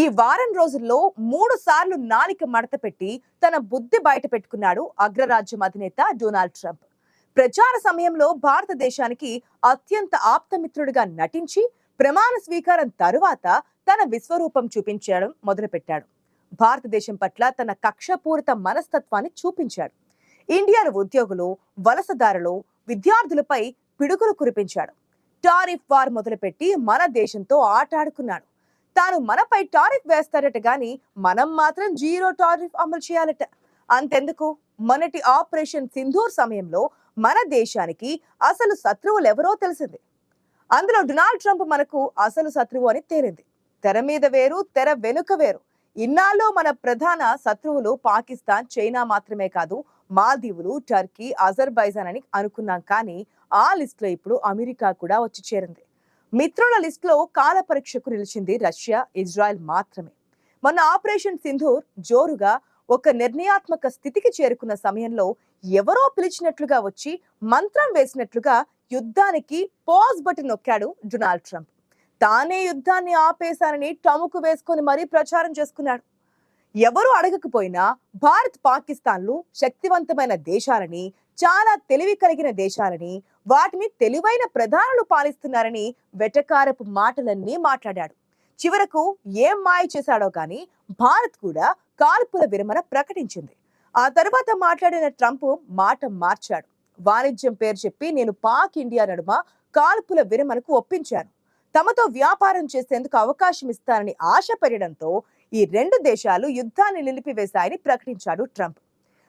ఈ వారం రోజుల్లో 3 సార్లు నాలిక మడత పెట్టి తన బుద్ధి బయట పెట్టుకున్నాడు అగ్రరాజ్యం అధినేత డొనాల్డ్ ట్రంప్. ప్రచార సమయంలో భారతదేశానికి అత్యంత ఆప్తమిత్రుడిగా నటించి ప్రమాణ స్వీకారం తరువాత తన విశ్వరూపం చూపించడం మొదలుపెట్టాడు. భారతదేశం పట్ల తన కక్షపూరిత మనస్తత్వాన్ని చూపించాడు. ఇండియన్ ఉద్యోగులు, వలసదారులు, విద్యార్థులపై పిడుగులు కురిపించాడు. టారిఫ్ వార్ మొదలుపెట్టి మన దేశంతో ఆటాడుకున్నాడు. తాను మనపై టారిఫ్ వేస్తారట గాని మనం మాత్రం జీరో టారిఫ్ అమలు చేయాలట. అంతెందుకు, మొన్నటి ఆపరేషన్ సింధూర్ సమయంలో మన దేశానికి అసలు శత్రువులు ఎవరో తెలిసింది. అందులో డొనాల్డ్ ట్రంప్ మనకు అసలు శత్రువు అని తేలింది. తెర మీద వేరు, తెర వెనుక వేరు. ఇన్నాళ్ళు మన ప్రధాన శత్రువులు పాకిస్తాన్, చైనా మాత్రమే కాదు, మాల్దీవులు, టర్కీ, అజర్బైజాన్ అని అనుకున్నాం. కానీ ఆ లిస్ట్ లో ఇప్పుడు అమెరికా కూడా వచ్చి చేరింది. మిత్రుల లిస్ట్ లో కాల పరీక్షకు నిలిచింది రష్యా, ఇజ్రాయెల్ మాత్రమే. మొన్న ఆపరేషన్ సింధూర్ జోరుగా ఒక నిర్ణయాత్మక స్థితికి చేరుకున్న సమయంలో ఎవరో పిలిచినట్లుగా వచ్చి మంత్రం వేసినట్లుగా యుద్ధానికి పాజ్ బటన్ నొక్కాడు డొనాల్డ్ ట్రంప్. తానే యుద్ధాన్ని ఆపేశానని టముకు వేసుకొని మరీ ప్రచారం చేసుకున్నాడు. ఎవరు అడగకపోయినా భారత్, పాకిస్తాన్లు శక్తివంతమైన దేశాలని, చాలా తెలివి కలిగిన దేశాలని, వాటిని తెలివైన ప్రధానులు పాలిస్తున్నారని వెటకారపు మాటలన్నీ మాట్లాడాడు. చివరకు ఏం మాయ చేశాడో కానీ భారత్ కూడా కాల్పుల విరమణ ప్రకటించింది. ఆ తర్వాత మాట్లాడిన ట్రంప్ మాట మార్చాడు. వాణిజ్యం పేరు చెప్పి నేను పాక్, ఇండియా నడుమ కాల్పుల విరమణకు ఒప్పించాను. తమతో వ్యాపారం చేసేందుకు అవకాశం ఇస్తారని ఆశ పెరగడంతో ఈ రెండు దేశాలు యుద్ధాన్ని నిలిపివేశాయని ప్రకటించాడు ట్రంప్.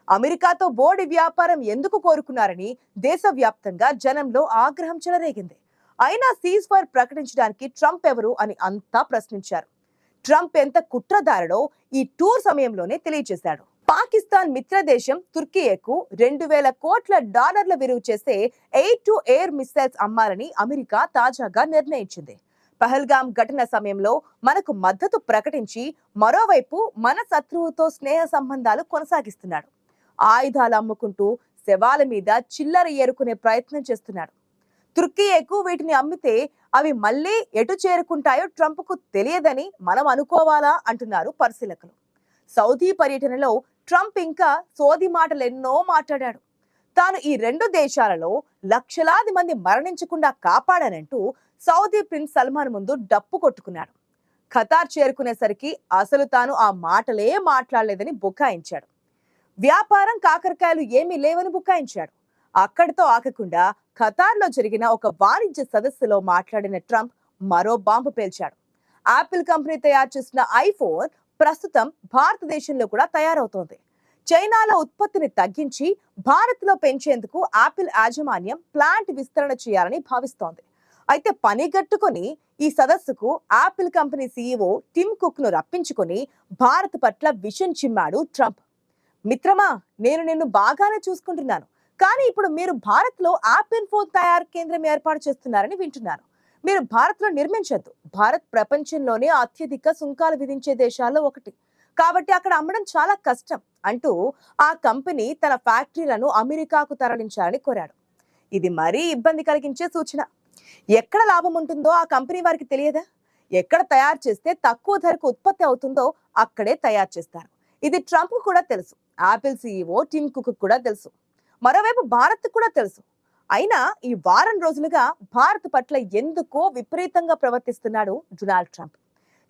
అమెరికాతో బోడి వ్యాపారం ఎందుకు కోరుకున్నారని దేశవ్యాప్తంగా జనంలో ఆగ్రహం చెలరేగింది. అయినా సీజ్ ఫైర్ ప్రకటించడానికి ట్రంప్ ఎవరు అని అంతా ప్రశ్నించారు. ట్రంప్ ఎంత కుట్రదారుడో ఈ టూర్ సమయంలోనే తెలియజేశాడు. పాకిస్తాన్ మిత్ర దేశం తుర్కీయకు $2,000 కోట్ల విలువ చేసే ఎయిర్ టు ఎయిర్ మిసైల్స్ అమ్మాలని అమెరికా తాజాగా నిర్ణయించింది. పహల్గాం ఘటన సమయంలో మనకు మద్దతు ప్రకటించి మరోవైపు మన శత్రువుతో స్నేహ సంబంధాలు కొనసాగిస్తున్నాడు. ఆయుధాలు అమ్ముకుంటూ శవాల మీద చిల్లర ఏరుకునే ప్రయత్నం చేస్తున్నాడు. తుర్కీయకు వీటిని అమ్మితే అవి మళ్ళీ ఎటు చేరుకుంటాయో ట్రంప్కు తెలియదని మనం అనుకోవాలా అంటున్నారు పరిశీలకులు. సౌదీ పర్యటనలో ట్రంప్ ఇంకా సోది మాటలెన్నో మాట్లాడాడు. తాను ఈ రెండు దేశాలలో లక్షలాది మంది మరణించకుండా కాపాడానంటూ సౌదీ ప్రిన్స్ సల్మాన్ ముందు డప్పు కొట్టుకున్నాడు. ఖతార్ చేరుకునేసరికి అసలు తాను ఆ మాటలే మాట్లాడలేదని బుకాయించాడు. వ్యాపారం కాకరకాయలు ఏమీ లేవని బుకాయించాడు. అక్కడితో ఆగకుండా ఖతార్లో జరిగిన ఒక వాణిజ్య సదస్సులో మాట్లాడిన ట్రంప్ మరో బాంబు పేల్చాడు. యాపిల్ కంపెనీ తయారు చేసిన ఐఫోన్ ప్రస్తుతం భారతదేశంలో కూడా తయారవుతోంది. చైనాలో ఉత్పత్తిని తగ్గించి భారత్ లో పెంచేందుకు యాపిల్ యాజమాన్యం ప్లాంట్ విస్తరణ చేయాలని భావిస్తోంది. అయితే పనిగట్టుకుని ఈ సదస్సుకు Apple company CEO Tim Cook ను రప్పించుకొని భారత్ పట్ల విషం చిమ్మాడు ట్రంప్. మిత్రమా, నేను నిన్ను బాగానే చూసుకుంటున్నాను, కానీ ఇప్పుడు మీరు భారత్ లో యాపిల్ ఫోన్ తయారు కేంద్రం ఏర్పాటు చేస్తున్నారని వింటున్నాను. మీరు భారత్ లో నిర్మించద్దు. భారత్ ప్రపంచంలోనే అత్యధిక సుంకాలు విధించే దేశాల్లో ఒకటి, కాబట్టి అక్కడ అమ్మడం చాలా కష్టం అంటూ ఆ కంపెనీ తన ఫ్యాక్టరీలను అమెరికాకు తరలించాలని కోరాడు. ఇది మరీ ఇబ్బంది కలిగించే సూచన. ఎక్కడ లాభం ఉంటుందో ఆ కంపెనీ వారికి తెలియదా? ఎక్కడ తయారు చేస్తే తక్కువ ధరకు ఉత్పత్తి అవుతుందో అక్కడే తయారు చేస్తారు. ఇది ట్రంప్ కూడా తెలుసు. యాపిల్ సీఈఓ టిమ్ కుక్ కూడా తెలుసు. మరోవైపు భారత్ కూడా తెలుసు. అయినా ఈ వారం రోజులుగా భారత్ పట్ల ఎందుకో విపరీతంగా ప్రవర్తిస్తున్నాడు డొనాల్డ్ ట్రంప్.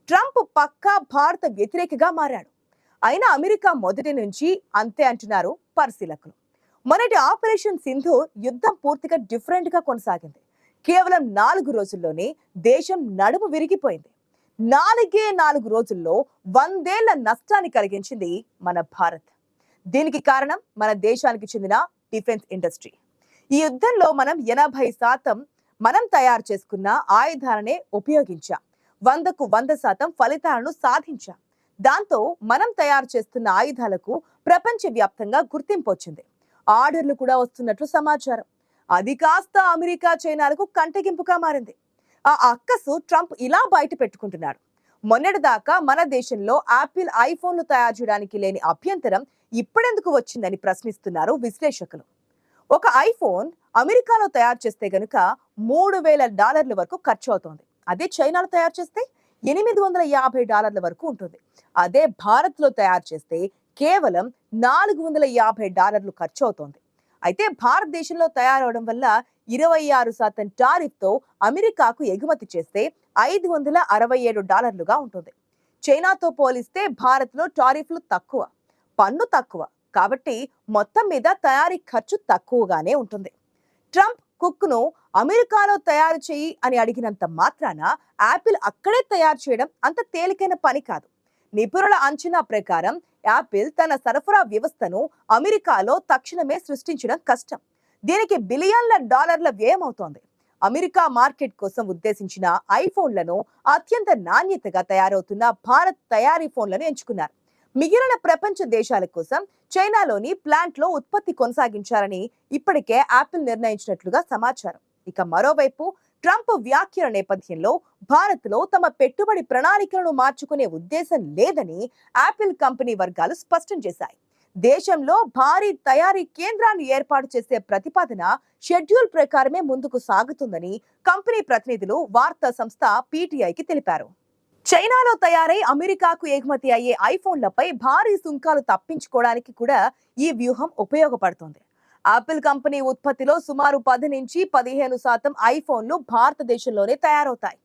ట్రంప్ పక్కా భారత వ్యతిరేకిగా మారాడు. అయినా అమెరికా మొదటి నుంచి అంతే అంటున్నారు పరిశీలకులు. మొన్నటి ఆపరేషన్ సింధూర్ యుద్ధం పూర్తిగా డిఫరెంట్ గా కొనసాగింది. కేవలం 4 రోజుల్లోనే దేశం నడుము విరిగిపోయింది. 4 రోజుల్లో 100 ఏళ్ల నష్టాన్ని కలిగించింది మన భారత్. దీనికి కారణం మన దేశానికి చెందిన డిఫెన్స్ ఇండస్ట్రీ. ఈ యుద్ధంలో మనం 80% మనం తయారు చేసుకున్న ఆయుధాలనే ఉపయోగించాం. 100కు 100% ఫలితాలను సాధించాం. దాంతో మనం తయారు చేస్తున్న ఆయుధాలకు ప్రపంచవ్యాప్తంగా గుర్తింపు వచ్చింది. ఆర్డర్లు కూడా వస్తున్నట్లు సమాచారం. అది కాస్త అమెరికా, చైనాలకు కంటగింపుగా మారింది. ఆ అక్కసు ట్రంప్ ఇలా బయట పెట్టుకుంటున్నాడు. మొన్నటిదాకా మన దేశంలో యాపిల్ ఐఫోన్లు తయారు చేయడానికి లేని అభ్యంతరం ఇప్పుడెందుకు వచ్చిందని ప్రశ్నిస్తున్నారు విశ్లేషకులు. ఒక ఐఫోన్ అమెరికాలో తయారు చేస్తే గనుక $3,000 వరకు ఖర్చు అవుతోంది. అదే చైనాలో తయారు చేస్తే $850 వరకు ఉంటుంది. అదే భారత్లో తయారు చేస్తే కేవలం $450 ఖర్చు అవుతోంది. అయితే భారతదేశంలో తయారవడం వల్ల 26% టారిఫ్తో అమెరికాకు ఎగుమతి చేస్తే $567గా ఉంటుంది. చైనాతో పోలిస్తే భారత్లో టారిఫ్లు తక్కువ, పన్ను తక్కువ, కాబట్టి మొత్తం మీద తయారీ ఖర్చు తక్కువగానే ఉంటుంది. ట్రంప్ కుక్ను అమెరికాలో తయారు చేయి అని అడిగినంత మాత్రాన యాపిల్ అక్కడే తయారు చేయడం అంత తేలికైన పని కాదు. నిపుణుల అంచనా ప్రకారం యాపిల్ తన సరఫరా వ్యవస్థను అమెరికాలో తక్షణమే సృష్టించడం కష్టం. దీనికి $బిలియన్ల వ్యయం అవుతోంది. అమెరికా మార్కెట్ కోసం ఉద్దేశించిన ఐఫోన్లను అత్యంత నాణ్యతగా తయారవుతున్న భారత్ తయారీ ఫోన్లను ఎంచుకున్నారు. మిగిలిన ప్రపంచ దేశాల కోసం చైనాలోని ప్లాంట్లో ఉత్పత్తి కొనసాగించాలని ఇప్పటికే యాపిల్ నిర్ణయించినట్లుగా సమాచారం. ఇక మరోవైపు ట్రంప్ వ్యాఖ్యల నేపథ్యంలో భారత్లో తమ పెట్టుబడి ప్రణాళికలను మార్చుకునే ఉద్దేశం లేదని యాపిల్ కంపెనీ వర్గాలు స్పష్టం చేశాయి. దేశంలో భారీ తయారీ కేంద్రాన్ని ఏర్పాటు చేసే ప్రతిపాదన షెడ్యూల్ ప్రకారమే ముందుకు సాగుతుందని కంపెనీ ప్రతినిధులు వార్తా సంస్థ పీటీఐకి తెలిపారు. చైనాలో తయారై అమెరికాకు ఎగుమతి అయ్యే ఐఫోన్లపై భారీ సుంకాలు తప్పించుకోవడానికి కూడా ఈ వ్యూహం ఉపయోగపడుతుంది. యాపిల్ కంపెనీ ఉత్పత్తిలో సుమారు 10 నుంచి 15% ఐఫోన్లు భారతదేశంలోనే తయారవుతాయి.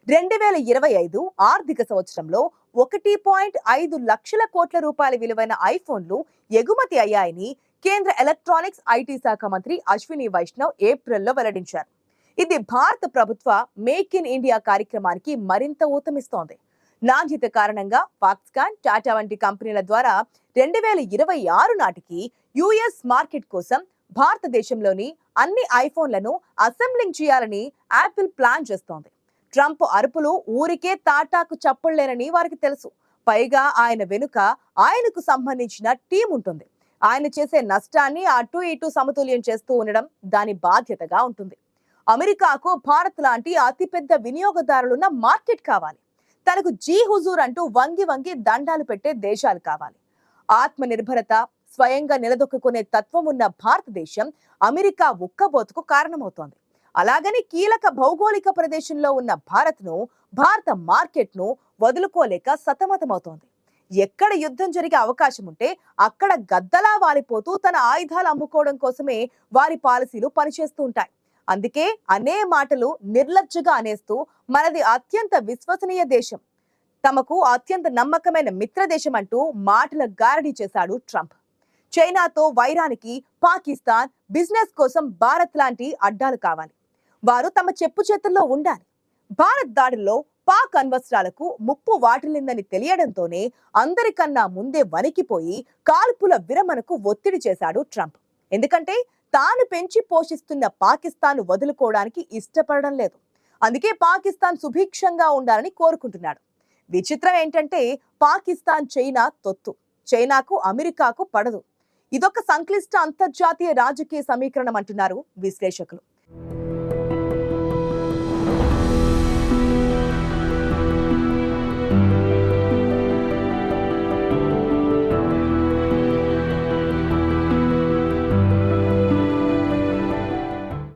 2025 ఆర్థిక సంవత్సరంలో 1.5 లక్షల కోట్ల రూపాయల విలువైన ఐఫోన్లు ఎగుమతి అయ్యాయని కేంద్ర ఎలక్ట్రానిక్స్ ఐటీ శాఖ మంత్రి అశ్విని వైష్ణవ్ ఏప్రిల్లో వెల్లడించారు. ఇది భారత ప్రభుత్వ మేక్ ఇన్ ఇండియా కార్యక్రమానికి మరింత ఊతమిస్తోంది. నాణ్యత కారణంగా ఫాక్స్కాన్, టాటా వంటి కంపెనీల ద్వారా 2026 నాటికి యుఎస్ మార్కెట్ కోసం భారతదేశంలోని అన్ని ఐఫోన్లను అసెంబ్లింగ్ చేయాలని యాపిల్ ప్లాన్ చేస్తోంది. ట్రంప్ అరుపులు ఊరికే తాటాకు చప్పుళ్లేనని వారికి తెలుసు. పైగా ఆయన వెనుక ఆయనకు సంబంధించిన టీం ఉంటుంది. ఆయన చేసే నష్టాన్ని అటు ఇటు సమతుల్యం చేస్తూ ఉండడం దాని బాధ్యతగా ఉంటుంది. అమెరికాకు భారత్ లాంటి అతిపెద్ద వినియోగదారులున్న మార్కెట్ కావాలి. తనకు జీ హుజూర్ అంటూ వంగి వంగి దండాలు పెట్టే దేశాలు కావాలి. ఆత్మ నిర్భరత, స్వయంగా నిలదొక్కునే తత్వం ఉన్న భారతదేశం అమెరికా ఉక్కబోతుకు కారణమవుతోంది. అలాగని కీలక భౌగోళిక ప్రదేశంలో ఉన్న భారత మార్కెట్ను వదులుకోలేక సతమతమవుతోంది. ఎక్కడ యుద్ధం జరిగే అవకాశం ఉంటే అక్కడ గద్దలా వాలిపోతూ తన ఆయుధాలు అమ్ముకోవడం కోసమే వారి పాలసీలు పనిచేస్తూ ఉంటాయి. అందుకే అనే మాటలు నిర్లజ్జగా అనేస్తూ మనది అత్యంత విశ్వసనీయ దేశం, తమకు అత్యంత నమ్మకమైన మిత్ర దేశం అంటూ మాటల గారడీ చేశాడు ట్రంప్. చైనాతో వైరానికి పాకిస్తాన్, బిజినెస్ కోసం భారత్ లాంటి అడ్డాలు కావాలి. వారు తమ చెప్పు చేతుల్లో ఉండాలి. భారత్ దాడుల్లో పాక్ అణ్వస్త్రాలకు ముప్పు వాటిల్లిందని తెలియడంతోనే అందరికన్నా ముందే వణికిపోయి కాల్పుల విరమణకు ఒత్తిడి చేశాడు ట్రంప్. ఎందుకంటే తాను పెంచి పోషిస్తున్న పాకిస్తాన్ వదులుకోవడానికి ఇష్టపడడం లేదు. అందుకే పాకిస్తాన్ సుభిక్షంగా ఉండాలని కోరుకుంటున్నాడు. విచిత్రం ఏంటంటే పాకిస్తాన్ చైనా తొత్తు, చైనాకు అమెరికాకు పడదు. ఇదొక సంక్లిష్ట అంతర్జాతీయ రాజకీయ సమీకరణం అంటున్నారు విశ్లేషకులు.